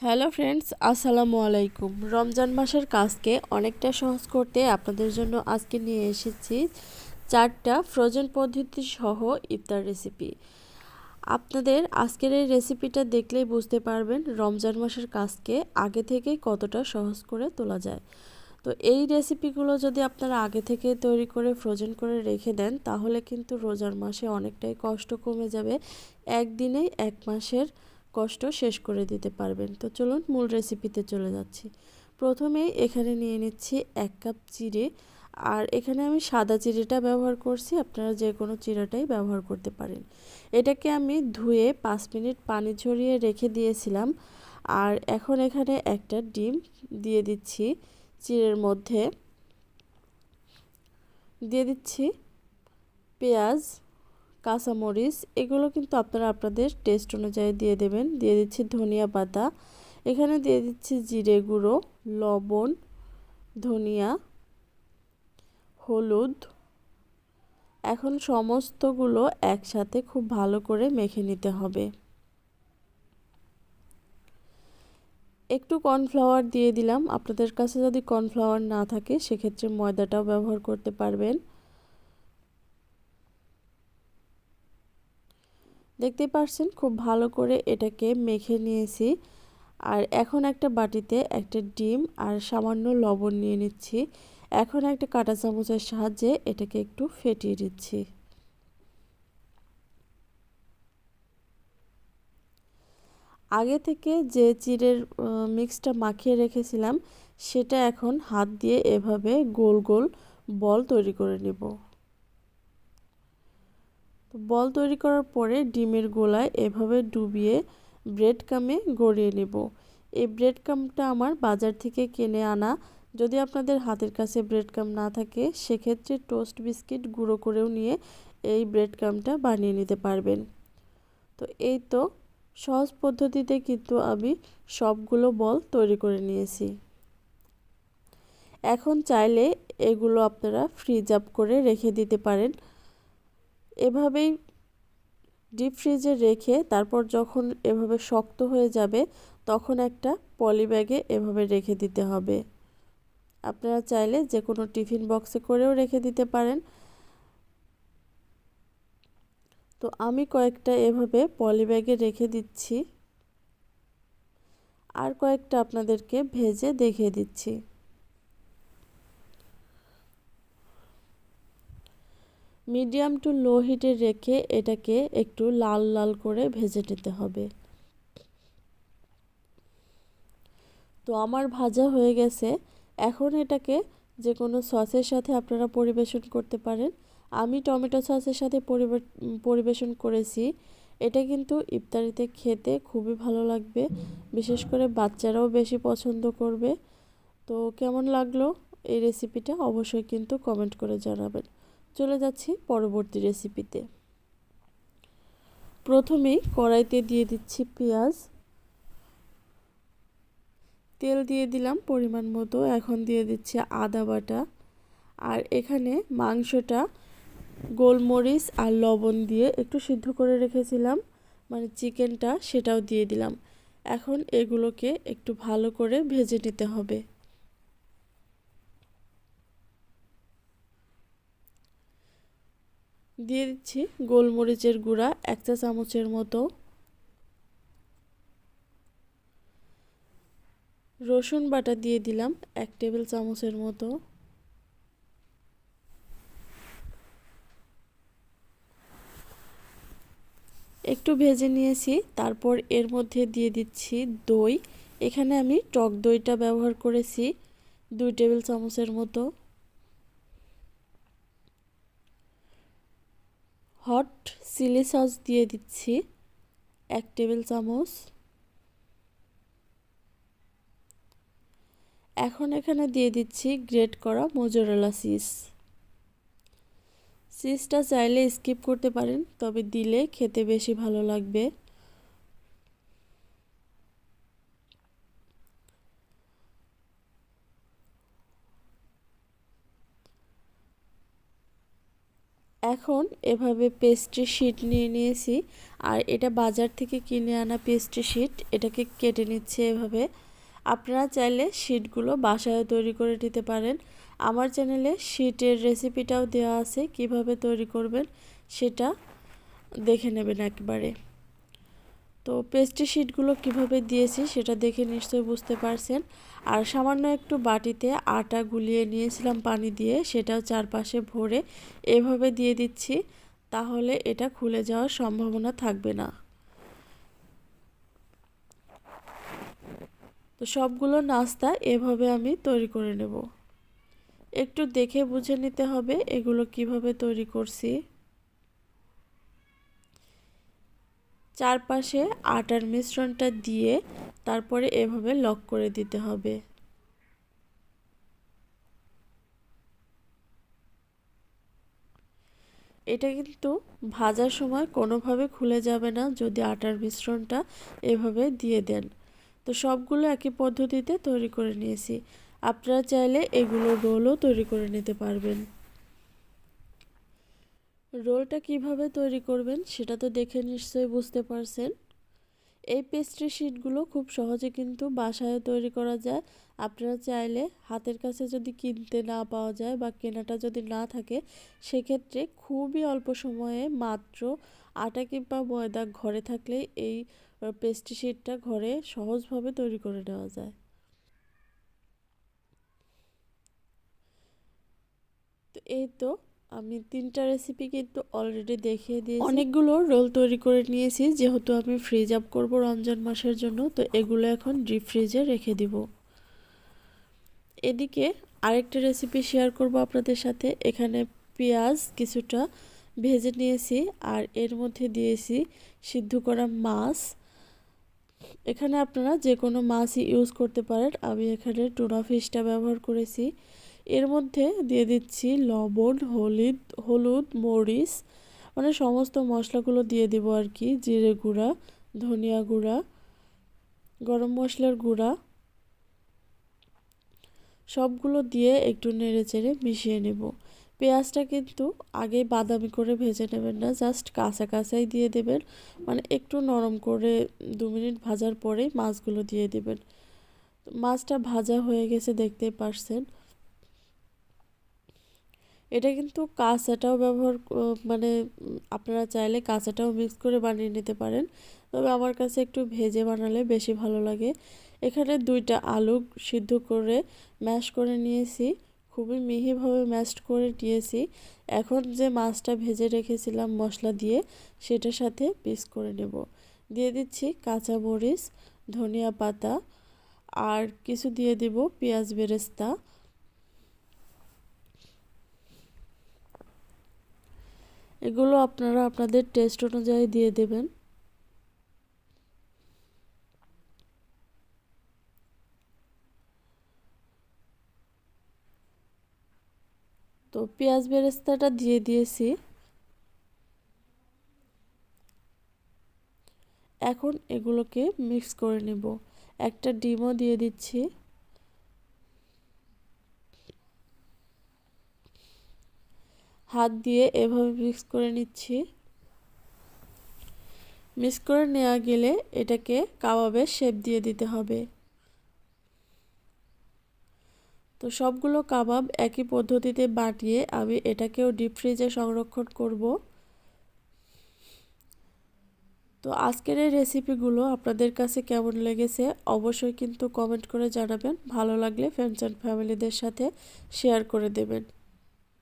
Hello friends, আসসালামু আলাইকুম। রমজান মাসের কাজকে অনেকটা সহজ করতে আপনাদের জন্য আজকে নিয়ে এসেছি 4টা ফ্রোজেন পদ্ধতি সহ ইফতার রেসিপি। আপনাদের আজকের এই রেসিপিটা দেখলেই বুঝতে পারবেন রমজান মাসের কাজকে আগে থেকেই কতটা সহজ করে তোলা যায়। তো এই রেসিপিগুলো যদি আপনারা আগে থেকে তৈরি করে ফ্রোজেন করে রেখে দেন তাহলে কিন্তু রোজার মাসে অনেকটাই কষ্ট কমে যাবে। একদিনেই 1 মাসের কষ্ট শেষ করে দিতে পারবেন। তো চলুন মূল রেসিপিতে চলে যাচ্ছি। প্রথমেই এখানে নিয়ে নিচ্ছি 1 কাপ চিড়ে, আর এখানে আমি সাদা চিড়েটা ব্যবহার করছি, আপনারা যে কোনো চিড়াটাই ব্যবহার করতে পারেন। এটাকে আমি ধুয়ে 5 মিনিট পানি ঝরিয়ে রেখে দিয়েছিলাম। আর এখন এখানে একটা ডিম দিয়ে দিচ্ছি চিড়ের মধ্যে, দিয়ে দিচ্ছি পেঁয়াজ, কাঁচামরিচ, এগুলো কিন্তু আপনারা আপনাদের টেস্ট অনুযায়ী দিয়ে দেবেন। দিয়ে দিচ্ছি ধনিয়া পাতা, এখানে দিয়ে দিচ্ছি জিরে গুঁড়ো, লবণ, ধনিয়া, হলুদ। এখন সমস্তগুলো একসাথে খুব ভালো করে মেখে নিতে হবে। একটু কর্নফ্লাওয়ার দিয়ে দিলাম, আপনাদের কাছে যদি কর্নফ্লাওয়ার না থাকে সেক্ষেত্রে ময়দাটাও ব্যবহার করতে পারবেন। দেখতেই পাচ্ছেন খুব ভালো করে এটাকে মেখে নিয়েছি। আর এখন একটা বাটিতে একটা ডিম আর সামান্য লবণ নিয়ে নিচ্ছি। এখন একটা কাঁটা চামচের সাহায্যে এটাকে একটু ফেটিয়ে দিচ্ছি। আগে থেকে যে চিড়ের মিক্সটা মাখিয়ে রেখেছিলাম সেটা এখন হাত দিয়ে এভাবে গোল গোল বল তৈরি করে নেব। বল তৈরি করার পরে ডিমের গোলায় এভাবে ডুবিয়ে ব্রেড কামে গড়িয়ে নেব। এই ব্রেড কামটা আমার বাজার থেকে কিনে আনা। যদি আপনাদের হাতের কাছে ব্রেড কাম না থাকে সেক্ষেত্রে টোস্ট বিস্কিট গুঁড়ো করেও নিয়ে এই ব্রেড কামটা বানিয়ে নিতে পারবেন। তো এই তো সহজ পদ্ধতিতে কিন্তু আমি সবগুলো বল তৈরি করে নিয়েছি। এখন চাইলে এগুলো আপনারা ফ্রিজ আপ করে রেখে দিতে পারেন। এভাবেই ডিপ ফ্রিজে রেখে তারপর যখন এভাবে শক্ত হয়ে যাবে তখন একটা পলি ব্যাগে এভাবে রেখে দিতে হবে। আপনারা চাইলে যে কোনো টিফিন বক্সে করেও রেখে দিতে পারেন। তো আমি কয়েকটা এভাবে পলি ব্যাগে রেখে দিচ্ছি, আর কয়েকটা আপনাদেরকে ভেজে দেখিয়ে দিচ্ছি। মিডিয়াম টু লো হিটে রেখে এটাকে একটু লাল লাল করে ভেজে নিতে হবে। তো আমার ভাজা হয়ে গেছে। এখন এটাকে যে কোনো সসের সাথে আপনারা পরিবেশন করতে পারেন। আমি টমেটো সসের সাথে পরিবেশন করেছি। এটা কিন্তু ইফতারিতে খেতে খুবই ভালো লাগবে, বিশেষ করে বাচ্চারাও বেশি পছন্দ করবে। তো কেমন লাগলো এই রেসিপিটা অবশ্যই কিন্তু কমেন্ট করে জানাবেন। চলে যাচ্ছি পরবর্তী রেসিপিতে। প্রথমেই কড়াইতে দিয়ে দিচ্ছি পেঁয়াজ, তেল দিয়ে দিলাম পরিমাণ মতো। এখন দিয়ে দিচ্ছি আদা বাটা, আর এখানে মাংসটা গোলমরিচ আর লবণ দিয়ে একটু সিদ্ধ করে রেখেছিলাম, মানে চিকেনটা, সেটাও দিয়ে দিলাম। এখন এগুলোকে একটু ভালো করে ভেজে নিতে হবে। দিয়ে দিচ্ছি গোলমরিচের গুঁড়া 1 চা চামচের মতো, রসুন বাটা দিয়ে দিলাম 1 টেবিল চামচের মতো, একটু ভেজে নিয়েছি। তারপর এর মধ্যে দিয়ে দিচ্ছি দই। এখানে আমি টক দইটা ব্যবহার করেছি 2 টেবিল চামচের মতো, হট চিলি সস দিয়ে দিচ্ছি 1 টেবিল চামচ। এখন এখানে দিয়ে দিচ্ছি গ্রেট করা মোজারেলা চিজ। চিজটা চাইলে স্কিপ করতে পারেন, তবে দিলে খেতে বেশি ভালো লাগবে। এখন এভাবে পেস্ট্রি শিট নিয়ে নিয়েছি, আর এটা বাজার থেকে কিনে আনা পেস্ট্রি শিট, এটাকে কেটে নিচ্ছে এভাবে। আপনারা চাইলে শিটগুলো বাসায় তৈরি করে নিতে পারেন। আমার চ্যানেলে শিটের রেসিপিটাও দেওয়া আছে, কিভাবে তৈরি করবেন সেটা দেখে নেবেন একবারে। তো পেস্ট্রি শিটগুলো কিভাবে দিয়েছি সেটা দেখে নিশ্চয়ই বুঝতে পারছেন। আর সামান্য একটু বাটিতে আটা গুলিয়ে নিয়েছিলাম পানি দিয়ে, সেটাও চারপাশে ভরে এভাবে দিয়ে দিচ্ছি, তাহলে এটা খুলে যাওয়ার সম্ভাবনা থাকবে না। তো সবগুলো নাস্তা এভাবে আমি তৈরি করে নেব। একটু দেখে বুঝে নিতে হবে এগুলো কিভাবে তৈরি করছি। চারপাশে আটার মিশ্রণটা দিয়ে তারপরে এভাবে লক করে দিতে হবে। এটা কিন্তু ভাজার সময় কোনোভাবে খুলে যাবে না যদি আটার মিশ্রণটা এভাবে দিয়ে দেন। তো সবগুলো একই পদ্ধতিতে তৈরি করে নিয়েছি। আপনারা চাইলে এগুলো রোলও তৈরি করে নিতে পারবেন। রোলটা কিভাবে তৈরি করবেন সেটা তো দেখে নিশ্চয়ই বুঝতে পারছেন। এই পেস্ট্রি শিটগুলো খুব সহজে কিন্তু বাসায় তৈরি করা যায়। আপনারা চাইলে হাতের কাছে যদি কিনতে না পাওয়া যায় বা কেনাটা যদি না থাকে, সেক্ষেত্রে খুবই অল্প সময়ে মাত্র আটা কিংবা ময়দা ঘরে থাকলেই এই পেস্ট্রি শিটটা ঘরে সহজভাবে তৈরি করে নেওয়া যায়। তো এই তো আমি 3টা রেসিপি কিন্তু অলরেডি দেখিয়ে দিয়েছি। অনেকগুলো রোল তৈরি করে নিয়েছি, যেহেতু আমি ফ্রিজ আপ করব রমজান মাসের জন্য, তো এগুলো এখন ডিপ ফ্রিজে রেখে দিব। এদিকে আরেকটা রেসিপি শেয়ার করব আপনাদের সাথে। এখানে পেঁয়াজ কিছুটা ভেজে নিয়েছি, আর এর মধ্যে দিয়েছি সিদ্ধ করা মাছ। এখানে আপনারা যে কোনো মাছই ইউজ করতে পারেন, আমি এখানে টুনা ফিশটা ব্যবহার করেছি। এর মধ্যে দিয়ে দিচ্ছি লবণ, হলুদ, মরিচ, মানে সমস্ত মশলাগুলো দিয়ে দিব আর কি। জিরে গুঁড়া, ধনিয়া গুঁড়া, গরম মশলার গুঁড়া, সবগুলো দিয়ে একটু নেড়েচেড়ে মিশিয়ে নেব। পেঁয়াজটা কিন্তু আগে বাদামি করে ভেজে নেবেন না, জাস্ট কাঁচা কাঁচাই দিয়ে দেবেন, মানে একটু নরম করে 2 মিনিট ভাজার পরেই মাছগুলো দিয়ে দেবেন। মাছটা ভাজা হয়ে গেছে দেখতেই পারছেন। এটা কিন্তু কাঁচাটাও মানে আপনারা চাইলে কাঁচাটাও মিক্স করে বানিয়ে নিতে পারেন, তবে আমার কাছে একটু ভেজে বানালে বেশি ভালো লাগে। এখানে 2টা আলু সিদ্ধ করে ম্যাশ করে নিয়েছি, খুবই মিহিভাবে ম্যাশ করে নিয়েছি। এখন যে মাছটা ভেজে রেখেছিলাম মশলা দিয়ে, সেটার সাথে মিক্স করে নেব। দিয়ে দিচ্ছি কাঁচা মরিচ, ধনিয়া পাতা, আর কিছু দিয়ে দিব পেঁয়াজ বেরেস্তা। এগুলো আপনারা আপনাদের টেস্ট অনুযায়ী দিয়ে দেবেন। তো পেঁয়াজ বেরেস্তাটা দিয়ে দিয়েছি। এখন এগুলোকে মিক্স করে নেব। একটা ডিমও দিয়ে দিচ্ছি। হাত দিয়ে এভাবে মিক্স করে নিচ্ছি। মিক্স করে নেওয়া গেলে এটাকে কাবাবের শেপ দিয়ে দিতে হবে। তো সবগুলো কাবাব একই পদ্ধতিতে বাটিয়ে আমি এটাকেও ডিপ ফ্রিজে সংরক্ষণ করব। তো আজকের এই রেসিপিগুলো আপনাদের কাছে কেমন লেগেছে অবশ্যই কিন্তু কমেন্ট করে জানাবেন। ভালো লাগলে ফ্রেন্ডস অ্যান্ড ফ্যামিলিদের সাথে শেয়ার করে দেবেন।